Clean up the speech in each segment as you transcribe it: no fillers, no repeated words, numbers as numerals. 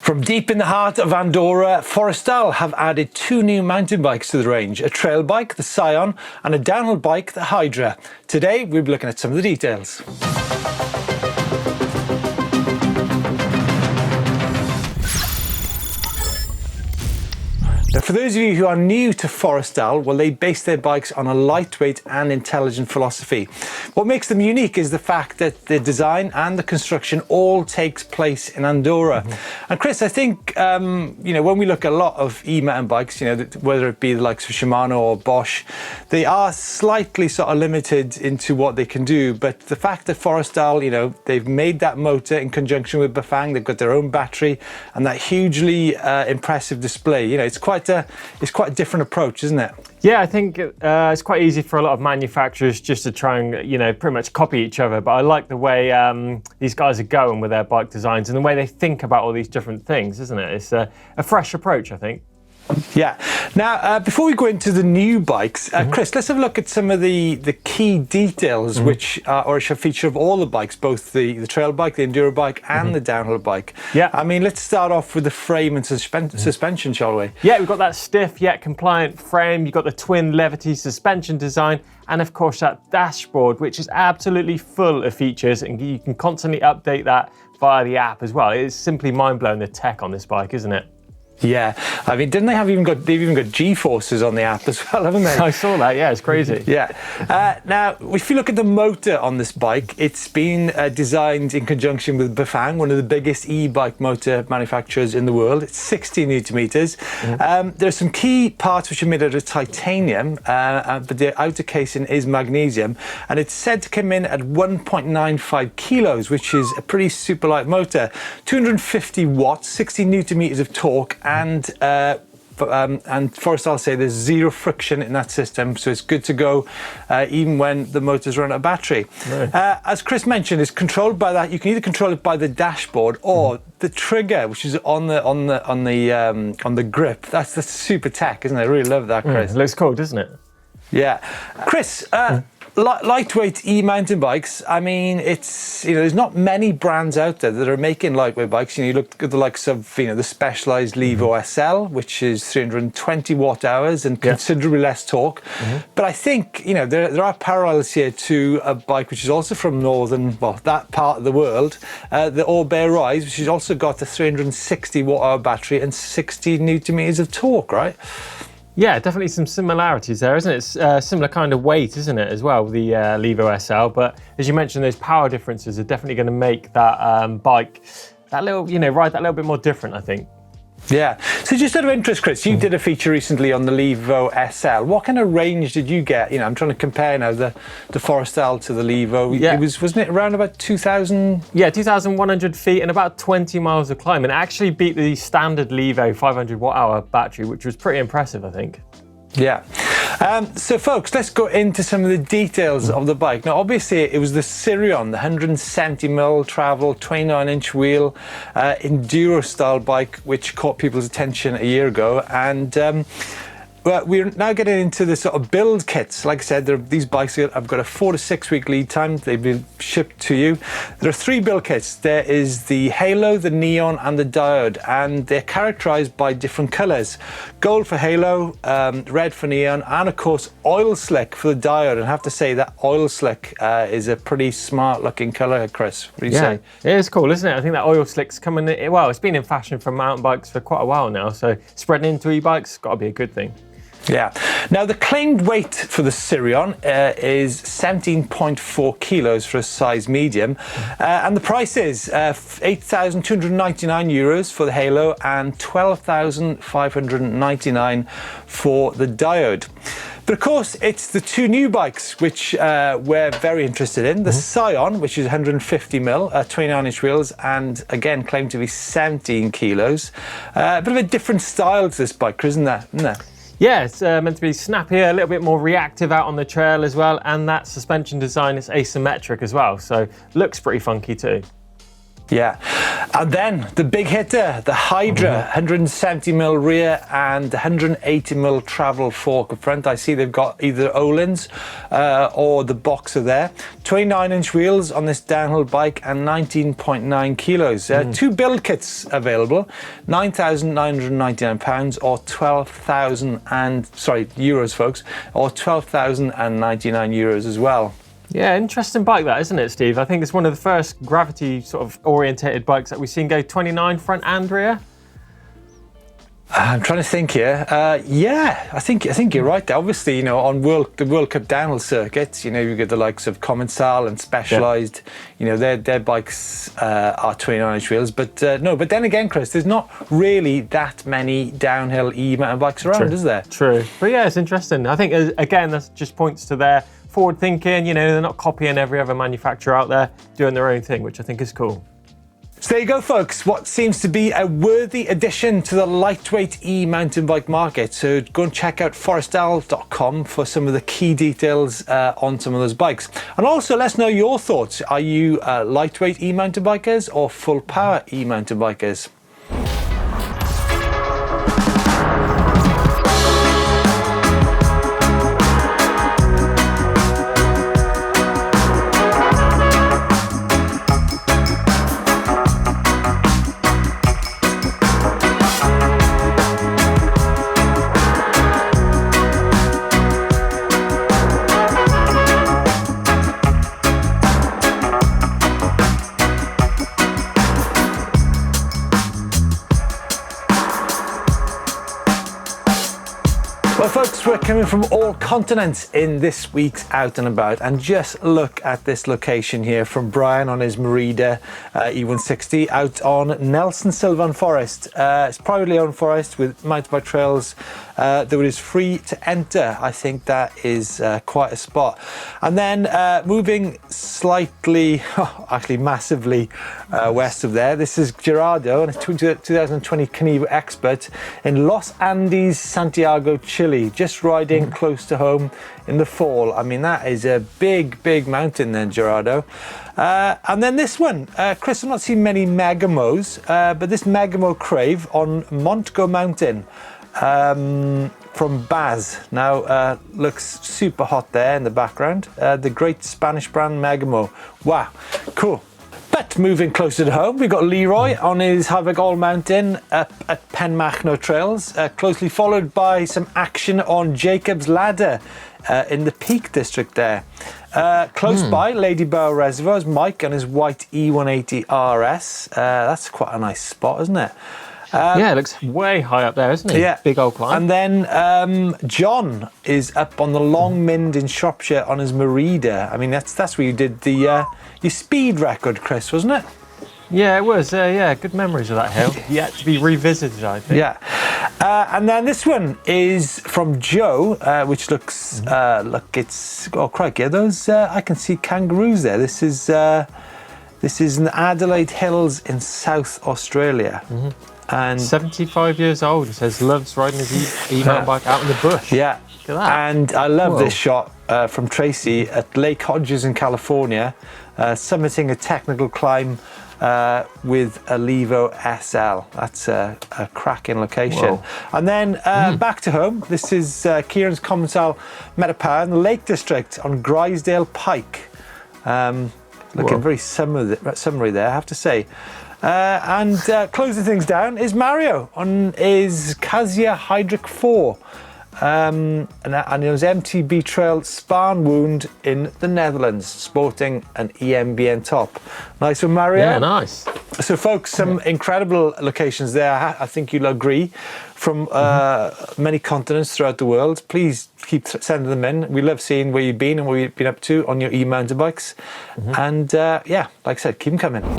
From deep in the heart of Andorra, Forestal have added two new mountain bikes to the range, a trail bike, the Cyon, and a downhill bike, the Hydra. Today, we'll be looking at some of the details. Now, for those of you who are new to Forestal, well, they base their bikes on a lightweight and intelligent philosophy. What makes them unique is the fact that the design and the construction all takes place in Andorra. And Chris, I think, when we look at a lot of e-mountain bikes, whether it be the likes of Shimano or Bosch, they are slightly sort of limited into what they can do. But the fact that Forestal, they've made that motor in conjunction with Bafang, they've got their own battery and that hugely impressive display, it's quite a different approach, isn't it? Yeah, I think it's quite easy for a lot of manufacturers just to try and, pretty much copy each other. But I like the way these guys are going with their bike designs and the way they think about all these different things, isn't it? It's a fresh approach, I think. Yeah. Now, before we go into the new bikes, Chris, let's have a look at some of the key details which are a feature of all the bikes, both the trail bike, the enduro bike, and the downhill bike. Yeah. I mean, let's start off with the frame and suspension, shall we? Yeah, we've got that stiff yet compliant frame. You've got the twin levity suspension design, and of course that dashboard, which is absolutely full of features, and you can constantly update that via the app as well. It's simply mind-blowing, the tech on this bike, isn't it? Yeah, I mean, they've even got G-forces on the app as well, haven't they? I saw that, yeah, it's crazy. Yeah. Now, if you look at the motor on this bike, it's been designed in conjunction with Bafang, one of the biggest e-bike motor manufacturers in the world. It's 60 newton meters. There are some key parts which are made out of titanium, but the outer casing is magnesium, and it's said to come in at 1.95 kilos, which is a pretty super light motor. 250 watts, 60 newton meters of torque, and Forestal say there's zero friction in that system, so it's good to go even when the motors run out of battery. Right. As Chris mentioned, it's controlled by that. You can either control it by the dashboard or the trigger, which is on the grip. That's super tech, isn't it? I really love that, Chris. It looks cool, doesn't it? Yeah, Chris. Lightweight e-mountain bikes, I mean, there's not many brands out there that are making lightweight bikes. You look at the likes of, the Specialized Levo SL, which is 320 watt hours and considerably less torque. But I think, there are parallels here to a bike which is also from that part of the world, the All-Bear Rise, which has also got a 360 watt hour battery and 60 newton meters of torque, right? Yeah, definitely some similarities there, isn't it? It's similar kind of weight, isn't it, as well, the Levo SL. But as you mentioned, those power differences are definitely going to make that bike, ride that little bit more different, I think. Yeah. So just out of interest, Chris, you did a feature recently on the Levo SL. What kind of range did you get? I'm trying to compare now the Forestal to the Levo. Yeah. Wasn't it around about 2,000? Yeah, 2,100 feet and about 20 miles of climb. And it actually beat the standard Levo 500 watt hour battery, which was pretty impressive, I think. Yeah. So folks, let's go into some of the details of the bike. Now, obviously, it was the Siryon, the 170mm travel, 29-inch wheel, enduro style bike, which caught people's attention a year ago. And well, we're now getting into the sort of build kits. Like I said, these bikes have got a 4 to 6 week lead time. They've been shipped to you. There are 3 build kits. There is the Halo, the Neon, and the Diode, and they're characterized by different colors. Gold for Halo, red for Neon, and of course, oil slick for the Diode. And I have to say that oil slick is a pretty smart looking color, Chris. What do you say? It is cool, isn't it? I think that oil slick's coming, well, it's been in fashion for mountain bikes for quite a while now, so spreading into e-bikes got to be a good thing. Yeah. Now, the claimed weight for the Siryon is 17.4 kilos for a size medium. And the price is 8,299 euros for the Halo and 12,599 for the Diode. But of course, it's the two new bikes which we're very interested in. The Cyon, which is 150mm, 29-inch wheels, and again claimed to be 17 kilos. A bit of a different style to this bike, isn't there? Yeah, it's meant to be snappier, a little bit more reactive out on the trail as well, and that suspension design is asymmetric as well, so looks pretty funky too. Yeah, and then the big hitter, the Hydra, 170mm rear and 180mm travel fork up front. I see they've got either Olin's or the Boxer there. 29-inch wheels on this downhill bike and 19.9 kilos. 2 build kits available, £9,999 or 12,000 and euros, folks, or 12,099 euros as well. Yeah, interesting bike that, isn't it, Steve? I think it's one of the first gravity sort of orientated bikes that we've seen go 29 front and rear. I'm trying to think here. Yeah, I think you're right there. Obviously, you know, on the World Cup downhill circuits, you know, you get the likes of Commensal and Specialized. You know, their bikes are 29-inch wheels. But no, but then again, Chris, there's not really that many downhill e-mountain bikes around, is there? True. But yeah, it's interesting. I think again, that just points to their forward thinking. You know, they're not copying every other manufacturer out there, doing their own thing, which I think is cool. So there you go, folks, what seems to be a worthy addition to the lightweight e-mountain bike market. So go and check out forestal.com for some of the key details on some of those bikes. And also let us know your thoughts. Are you lightweight e-mountain bikers or full power e-mountain bikers? Well, folks, we're coming from all continents in this week's Out and About, and just look at this location here from Brian on his Merida E160 out on Nelson Sylvan Forest. It's privately owned forest with mountain bike trails that is free to enter. I think that is quite a spot. And then moving slightly, actually massively west of there, this is Gerardo and a 2020 Canivo Expert in Los Andes, Santiago, Chile. Just riding close to home in the fall. I mean, that is a big, big mountain then, Gerardo. And then this one, Chris, I've not seen many Megamos, but this Megamo Crave on Montgo Mountain from Baz. Now, looks super hot there in the background. The great Spanish brand Megamo. Wow, cool. But moving closer to home, we've got Leroy on his Havik All Mountain up at Penmachno Trails, closely followed by some action on Jacob's Ladder in the Peak District there. Close by, Lady Bower Reservoir is Mike on his white E180 RS. That's quite a nice spot, isn't it? Yeah, it looks way high up there, isn't it? Yeah. Big old climb. And then John is up on the Long Mynd in Shropshire on his Merida. I mean, that's where you did the your speed record, Chris, wasn't it? Yeah, it was. Yeah, good memories of that hill. Yet to be revisited, I think. Yeah. And then this one is from Joe, which looks, look, it's, oh crikey, are those, I can see kangaroos there. This is in the Adelaide Hills in South Australia. And 75 years old. It says loves riding his e-mountain bike out in the bush. Yeah. Look at that. And I love this shot from Tracy at Lake Hodges in California, summiting a technical climb with a Levo SL. That's a cracking location. Whoa. And then back to home. This is Kieran's Commensal Metapower in the Lake District on Grisdale Pike. Looking very summery there, I have to say. And closing things down is Mario on his Kasia Hydric 4 and his EMTB Trail Span Wound in the Netherlands, sporting an EMBN top. Nice one, Mario. Yeah, nice. So, folks, some incredible locations there. I think you'll agree, from many continents throughout the world. Please keep sending them in. We love seeing where you've been and what you've been up to on your e-mountain bikes. And yeah, like I said, keep them coming.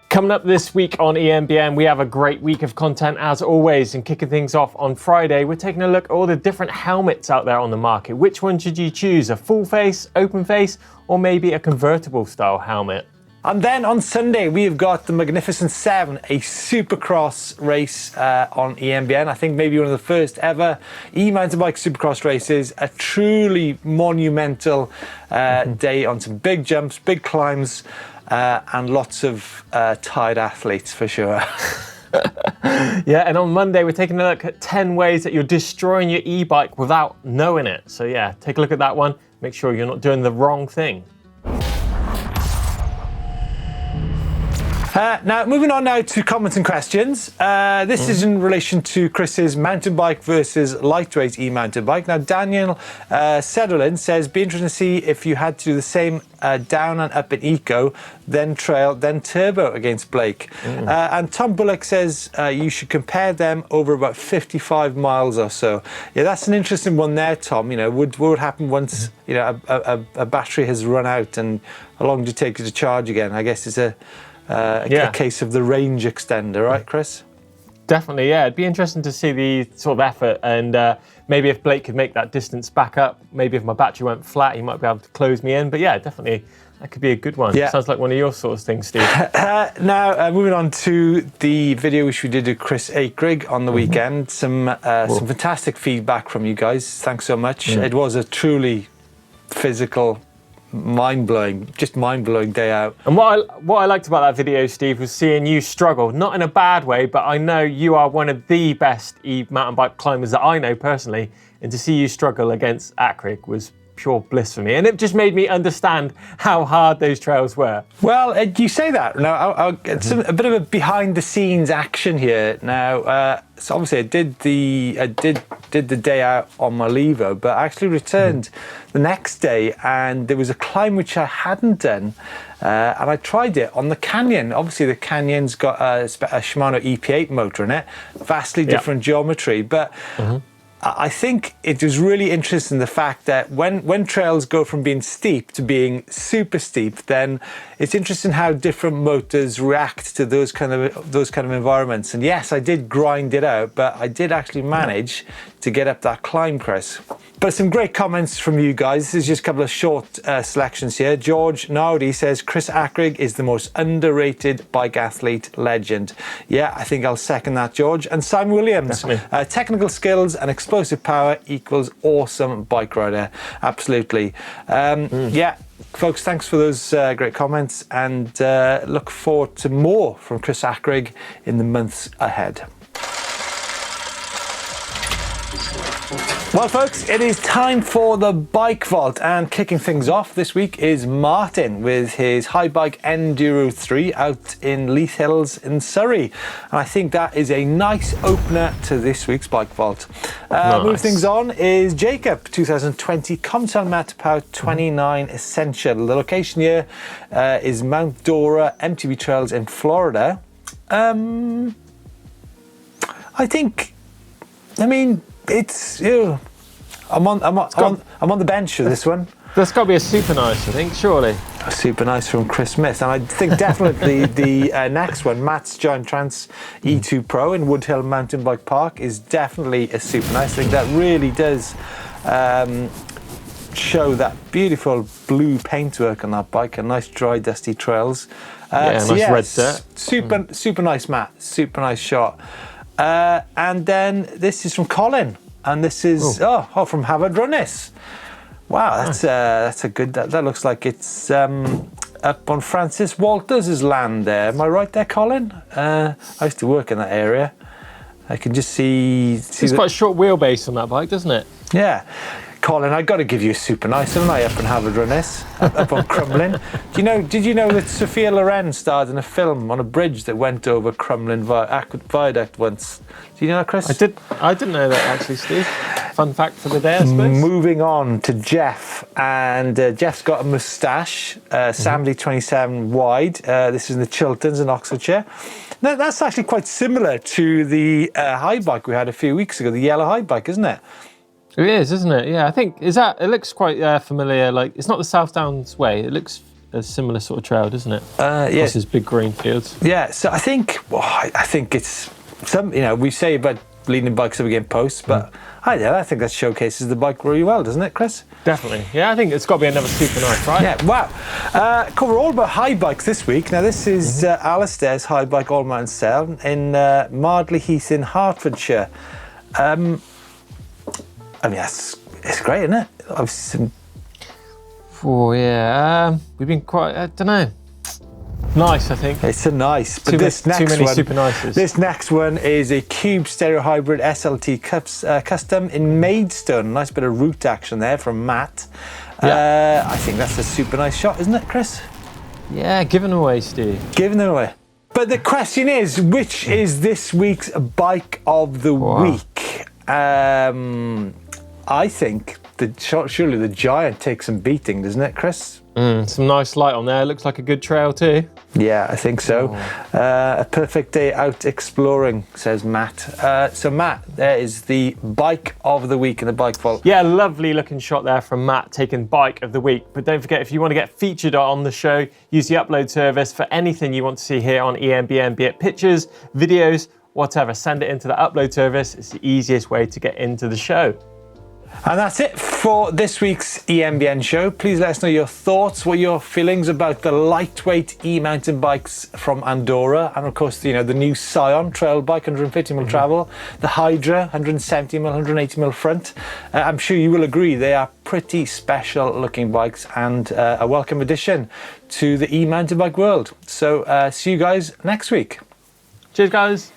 Coming up this week on EMBN, we have a great week of content as always, and kicking things off on Friday, we're taking a look at all the different helmets out there on the market. Which one should you choose? A full face, open face, or maybe a convertible style helmet? And then on Sunday, we have got the Magnificent 7, a supercross race on EMBN. I think maybe one of the first ever e-mountain bike supercross races. A truly monumental day on some big jumps, big climbs, and lots of tired athletes for sure. Yeah, and on Monday, we're taking a look at 10 ways that you're destroying your e-bike without knowing it. So yeah, take a look at that one. Make sure you're not doing the wrong thing. Now, moving on now to comments and questions. This is in relation to Chris's mountain bike versus lightweight e-mountain bike. Now, Daniel Sederlin says, be interesting to see if you had to do the same down and up in eco, then trail, then turbo against Blake. And Tom Bullock says you should compare them over about 55 miles or so. Yeah, that's an interesting one there, Tom. You know, what would happen once, you know, a battery has run out, and how long does it take you to charge again? I guess it's a case of the range extender, right, Chris? Definitely, yeah. It'd be interesting to see the sort of effort, and maybe if Blake could make that distance back up, maybe if my battery went flat, he might be able to close me in. But yeah, definitely, that could be a good one. Yeah. Sounds like one of your sort of things, Steve. Now, moving on to the video which we did with Chris Akrig on the weekend. Some fantastic feedback from you guys. Thanks so much. It was a truly physical, mind-blowing day out. And what I liked about that video, Steve, was seeing you struggle, not in a bad way, but I know you are one of the best mountain bike climbers that I know personally, and to see you struggle against Akrig was pure bliss for me, and it just made me understand how hard those trails were. Well, you say that. Now, it's a bit of a behind-the-scenes action here. Now, so obviously, I did the day out on my Levo, but I actually returned the next day, and there was a climb which I hadn't done, and I tried it on the Canyon. Obviously, the Canyon's got a Shimano EP8 motor in it, vastly different geometry, but I think it was really interesting the fact that when trails go from being steep to being super steep, then it's interesting how different motors react to those kind of environments. And yes, I did grind it out, but I did actually manage to get up that climb, Chris. But some great comments from you guys. This is just a couple of short selections here. George Naudi says, Chris Akrig is the most underrated bike athlete legend. Yeah, I think I'll second that, George. And Simon Williams, technical skills and explosive power equals awesome bike rider. Absolutely. Yeah, folks, thanks for those great comments, and look forward to more from Chris Akrig in the months ahead. Well, folks, it is time for the Bike Vault, and kicking things off this week is Martin with his Hybike Enduro 3 out in Leith Hills in Surrey. And I think that is a nice opener to this week's Bike Vault. Nice. Moving things on is Jacob, 2020 Comtel Matapow 29 Essential. The location here is Mount Dora MTB Trails in Florida. I mean, it's I'm on the bench for this one. That's got to be a super nice, I think, surely. A super nice from Chris Smith, and I think definitely the next one, Matt's Giant Trans E2 Pro in Woodhill Mountain Bike Park, is definitely a super nice. I think that really does show that beautiful blue paintwork on that bike, and nice dry, dusty trails. Nice red dirt. Super nice, Matt. Super nice shot. And then this is from Colin, and this is from Havard Runnis. Wow, that's a good. That looks like it's up on Francis Walters' land there. Am I right there, Colin? I used to work in that area. I can just see. It's quite a short wheelbase on that bike, doesn't it? Yeah. Colin, I've got to give you a super nice, haven't I, up in Havard Runnis, up on Crumlin. Did you know that Sophia Loren starred in a film on a bridge that went over Crumlin Viaduct once? Do you know that, Chris? I didn't know that, actually, Steve. Fun fact for the day, I suppose. Moving on to Jeff, and Jeff's got a moustache, Samley 27 wide. This is in the Chilterns in Oxfordshire. Now, that's actually quite similar to the high bike we had a few weeks ago, the yellow high bike, isn't it? It is, isn't it? Yeah, I think, it looks quite familiar. Like, it's not the South Downs way. It looks a similar sort of trail, doesn't it? Yes. This is big green fields. Yeah, so I think it's we say about leaning bikes up against posts, but I think that showcases the bike really well, doesn't it, Chris? Definitely. Yeah, I think it's got to be another super nice, right? Yeah, wow. Cool, we're all about high bikes this week. Now, this is Alistair's high bike all mountain sale in Mardley Heath in Hertfordshire. I mean, it's great, isn't it? I've seen... Oh, yeah. We've been quite, I don't know. Nice, I think. It's a nice, but Too this many next one, super nices. This next one is a Cube Stereo Hybrid SLT custom in Maidstone. Nice bit of root action there from Matt. Yeah. I think that's a super nice shot, isn't it, Chris? Yeah, giving away, Steve. Giving it away. But the question is, which is this week's bike of the week? I think surely the Giant takes some beating, doesn't it, Chris? Some nice light on there. Looks like a good trail too. Yeah, I think so. A perfect day out exploring, says Matt. So Matt, there is the bike of the week in the bike vault. Yeah, lovely looking shot there from Matt taking bike of the week. But don't forget, if you want to get featured on the show, use the upload service for anything you want to see here on EMBN, be it pictures, videos, whatever. Send it into the upload service. It's the easiest way to get into the show. And that's it for this week's EMBN show. Please let us know your thoughts, what your feelings about the lightweight e-mountain bikes from Andorra, and of course, the new Cyon trail bike, 150mm travel, the Hydra, 170mm, 180mm front. I'm sure you will agree they are pretty special looking bikes and a welcome addition to the e-mountain bike world. So see you guys next week. Cheers, guys.